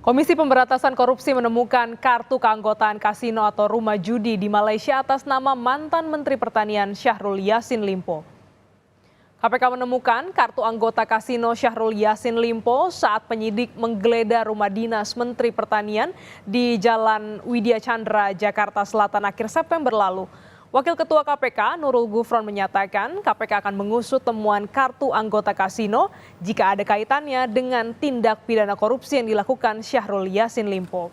Komisi Pemberantasan Korupsi menemukan kartu keanggotaan kasino atau rumah judi di Malaysia atas nama mantan Menteri Pertanian Syahrul Yassin Limpo. KPK menemukan kartu anggota kasino Syahrul Yassin Limpo saat penyidik menggeledah rumah dinas Menteri Pertanian di Jalan Widya Chandra, Jakarta Selatan akhir September lalu. Wakil Ketua KPK Nurul Gufron menyatakan KPK akan mengusut temuan kartu anggota kasino jika ada kaitannya dengan tindak pidana korupsi yang dilakukan Syahrul Yassin Limpo.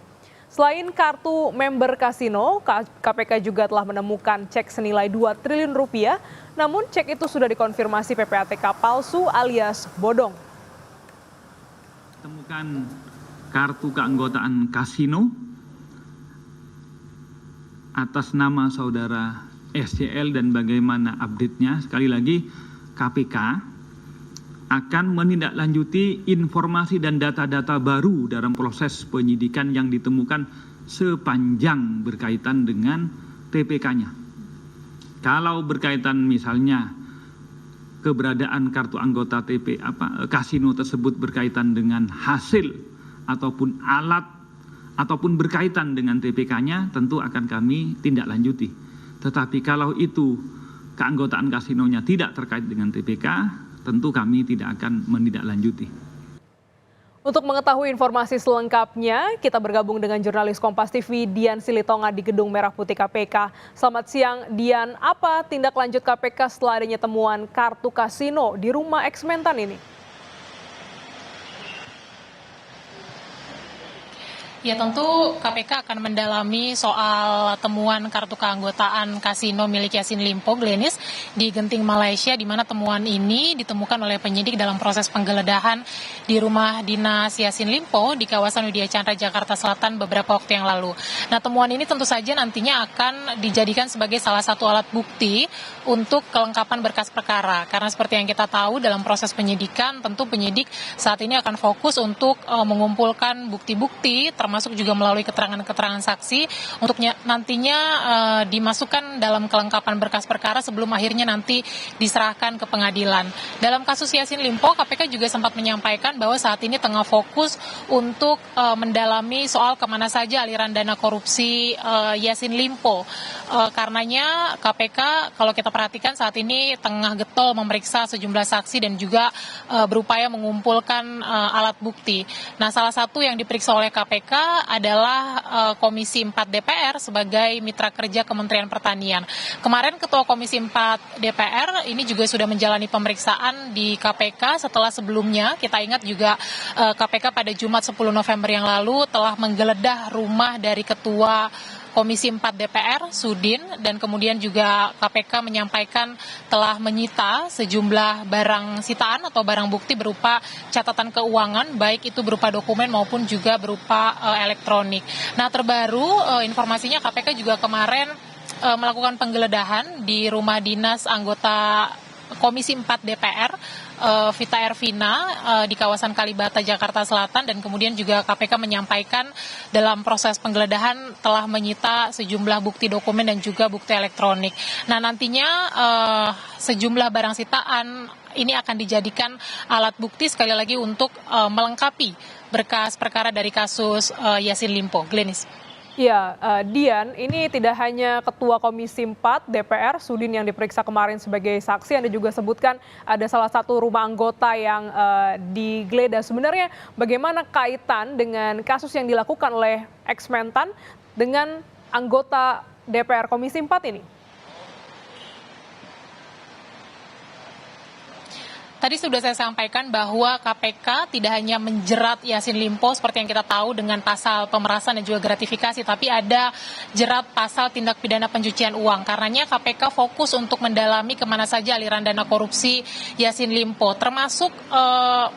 Selain kartu member kasino, KPK juga telah menemukan cek senilai 2 triliun rupiah, namun cek itu sudah dikonfirmasi PPATK palsu alias bodong. Temukan kartu keanggotaan kasino atas nama saudara SCL dan bagaimana update-nya. Sekali lagi, KPK akan menindaklanjuti informasi dan data-data baru dalam proses penyidikan yang ditemukan sepanjang berkaitan dengan TPK-nya. Kalau berkaitan misalnya keberadaan kartu anggota kasino tersebut berkaitan dengan hasil ataupun alat ataupun berkaitan dengan TPK-nya, tentu akan kami tindak lanjuti. Tetapi kalau itu keanggotaan kasinonya tidak terkait dengan TPK, tentu kami tidak akan menindaklanjuti. Untuk mengetahui informasi selengkapnya, kita bergabung dengan jurnalis Kompas TV Dian Silitonga di Gedung Merah Putih KPK. Selamat siang, Dian. Apa tindak lanjut KPK setelah adanya temuan kartu kasino di rumah ex-Mentan ini? Ya, tentu KPK akan mendalami soal temuan kartu keanggotaan kasino milik Yassin Limpo, Glenis, di Genting, Malaysia, di mana temuan ini ditemukan oleh penyidik dalam proses penggeledahan di rumah dinas Yassin Limpo di kawasan Widya Chandra, Jakarta Selatan beberapa waktu yang lalu. Nah, temuan ini tentu saja nantinya akan dijadikan sebagai salah satu alat bukti untuk kelengkapan berkas perkara. Karena seperti yang kita tahu dalam proses penyidikan, tentu penyidik saat ini akan fokus untuk mengumpulkan bukti-bukti, termasuk juga melalui keterangan-keterangan saksi untuk nantinya dimasukkan dalam kelengkapan berkas perkara sebelum akhirnya nanti diserahkan ke pengadilan. Dalam kasus Yassin Limpo, KPK juga sempat menyampaikan bahwa saat ini tengah fokus untuk mendalami soal kemana saja aliran dana korupsi Yassin Limpo. Karenanya KPK kalau kita perhatikan saat ini tengah getol memeriksa sejumlah saksi dan juga berupaya mengumpulkan alat bukti. Nah, salah satu yang diperiksa oleh KPK adalah Komisi 4 DPR sebagai mitra kerja Kementerian Pertanian. Kemarin Ketua Komisi 4 DPR ini juga sudah menjalani pemeriksaan di KPK setelah sebelumnya kita ingat juga KPK pada Jumat 10 November yang lalu telah menggeledah rumah dari Ketua Komisi 4 DPR, Sudin, dan kemudian juga KPK menyampaikan telah menyita sejumlah barang sitaan atau barang bukti berupa catatan keuangan, baik itu berupa dokumen maupun juga berupa elektronik. Nah, terbaru informasinya KPK juga kemarin melakukan penggeledahan di rumah dinas anggota Komisi 4 DPR, Vita Ervina, di kawasan Kalibata, Jakarta Selatan, dan kemudian juga KPK menyampaikan dalam proses penggeledahan telah menyita sejumlah bukti dokumen dan juga bukti elektronik. Nah, nantinya sejumlah barang sitaan ini akan dijadikan alat bukti sekali lagi untuk melengkapi berkas perkara dari kasus Yassin Limpo. Glenis. Ya, Dian, ini tidak hanya Ketua Komisi 4 DPR, Sudin yang diperiksa kemarin sebagai saksi, Anda juga sebutkan ada salah satu rumah anggota yang digeledah. Sebenarnya bagaimana kaitan dengan kasus yang dilakukan oleh ex-Mentan dengan anggota DPR Komisi 4 ini? Tadi sudah saya sampaikan bahwa KPK tidak hanya menjerat Yassin Limpo seperti yang kita tahu dengan pasal pemerasan dan juga gratifikasi, tapi ada jerat pasal tindak pidana pencucian uang. Karenanya KPK fokus untuk mendalami kemana saja aliran dana korupsi Yassin Limpo, termasuk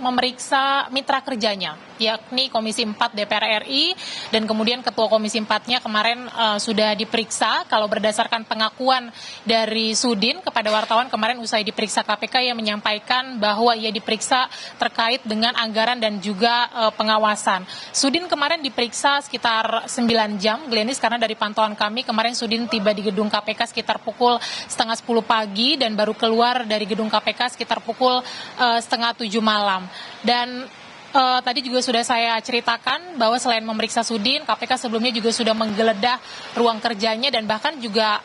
memeriksa mitra kerjanya, yakni Komisi 4 DPR RI, dan kemudian Ketua Komisi 4-nya kemarin sudah diperiksa. Kalau berdasarkan pengakuan dari Sudin kepada wartawan kemarin usai diperiksa KPK yang menyampaikan bahwa ia diperiksa terkait dengan anggaran dan juga pengawasan. Sudin kemarin diperiksa sekitar 9 jam, Glenis, karena dari pantauan kami kemarin Sudin tiba di gedung KPK sekitar pukul 6:30 pagi dan baru keluar dari gedung KPK sekitar pukul 6:30 malam. Dan Tadi juga sudah saya ceritakan bahwa selain memeriksa Sudin, KPK sebelumnya juga sudah menggeledah ruang kerjanya dan bahkan juga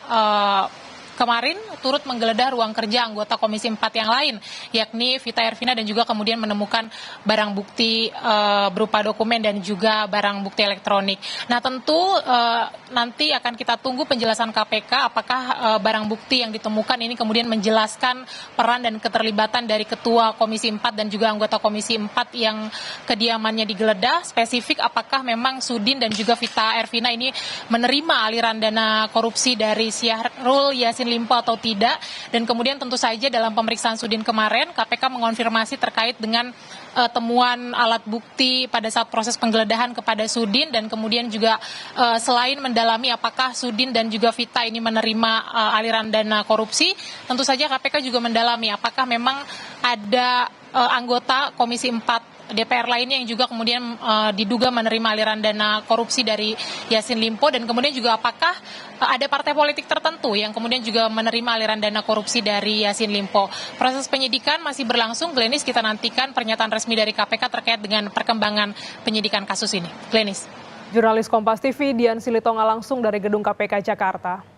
kemarin turut menggeledah ruang kerja anggota Komisi 4 yang lain, yakni Vita Ervina, dan juga kemudian menemukan barang bukti berupa dokumen dan juga barang bukti elektronik. Nah, tentu nanti akan kita tunggu penjelasan KPK apakah barang bukti yang ditemukan ini kemudian menjelaskan peran dan keterlibatan dari Ketua Komisi 4 dan juga anggota Komisi 4 yang kediamannya digeledah, spesifik apakah memang Sudin dan juga Vita Ervina ini menerima aliran dana korupsi dari Syahrul Yassin Limpo atau tidak. Dan kemudian tentu saja dalam pemeriksaan Sudin kemarin, KPK mengonfirmasi terkait dengan temuan alat bukti pada saat proses penggeledahan kepada Sudin, dan kemudian juga selain mendalami apakah Sudin dan juga Vita ini menerima aliran dana korupsi, tentu saja KPK juga mendalami apakah memang ada anggota Komisi 4 DPR lainnya yang juga kemudian diduga menerima aliran dana korupsi dari Yassin Limpo, dan kemudian juga apakah ada partai politik tertentu yang kemudian juga menerima aliran dana korupsi dari Yassin Limpo. Proses penyidikan masih berlangsung, Glenis, kita nantikan pernyataan resmi dari KPK terkait dengan perkembangan penyidikan kasus ini. Glenis. Jurnalis Kompas TV Dian Silitonga langsung dari Gedung KPK Jakarta.